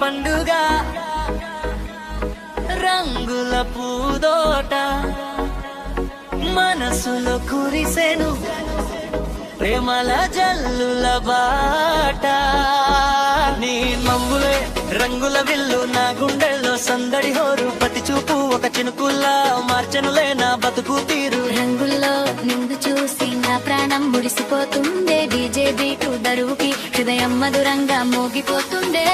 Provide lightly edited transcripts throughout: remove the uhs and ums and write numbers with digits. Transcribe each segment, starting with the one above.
పండుగ రంగుల పూదోట మనసులో కురిసెను ప్రేమల జల్లుల బాట నీ నవ్వులే రంగుల విల్లు నా గుండెల్లో సందడి హోరు ప్రతి చూపు ఒక చినుకుల్లా మార్చనులే నా బతుకు తీరు రంగుల్లో నిందు చూసి నా ప్రాణం ముడిసిపోతుండే డీజే బీటు దరువుకి హృదయం మధురంగా మోగిపోతుండే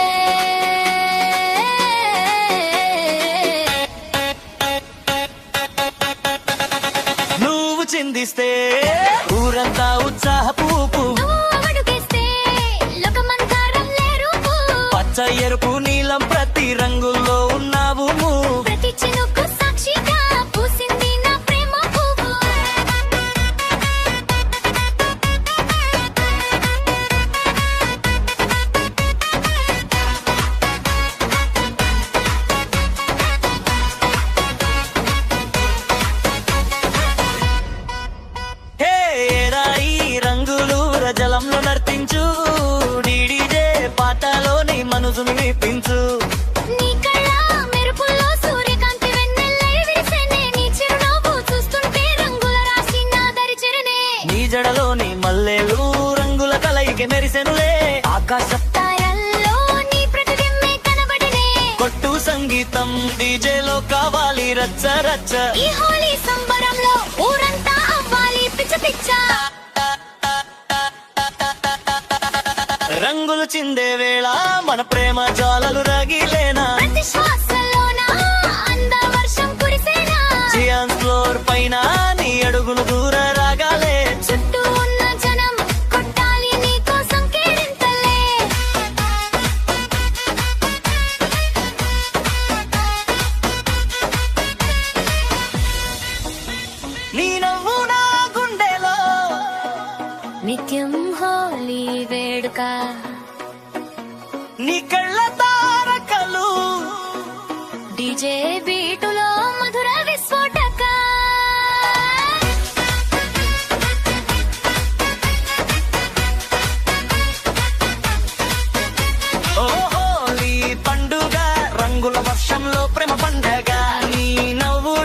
నువ్వు చిందిస్తే ఊరంతా ఉత్సాహపు పచ్చ ఎరుపు నీలం ప్రతి రంగుల్లో ఉన్నావు ప్రతి చినుకు సాక్షిగా పూసింది నా ప్రేమ పువ్వు హే రాయి రంగులు రజలంలో నర్తించు డీడీజే పాటలోని మనసును విప్పించు నీ కళ్ళ మెరుపుల్లో సూర్యకాంతి వెన్నెల్లై విరిసెనే నీ చిరునవ్వు చూస్తుంటే రంగుల రాశి నా దరి చెరనే నీ జడలోని మల్లెలు రంగుల కలయికి మెరిసెనులే ఆకాశ తారల్లో నీ ప్రతిబింబే కనబడినే కొట్టు సంగీతం డీజేలో కావాలి రచ్చ రచ్చ ఈ హోలీ సంబరంలో ఊరంతా అవ్వాలి పిచ్చ పిచ్చ రంగులు చిందే వేళ మన ప్రేమ జ్వాలలు రగిలేనా ప్రతి శ్వాసలోన అంద వర్షం కురిసేనా జియాన్ ఫ్లోర్ పైన నీ అడుగులు దూర రాగాలే చుట్టూ ఉన్న జనం కొట్టాలి నీ కోసం కేరింతలే నీ నవ్వు నా గుండెలో నిత్యం హోలీ వేడుక నీ కళ్ళ తారకలు డీజే బీటులో మధుర విస్ఫోటక ఓ హోలీ పండుగ రంగుల వర్షంలో ప్రేమ పండగ నీ నవ్వు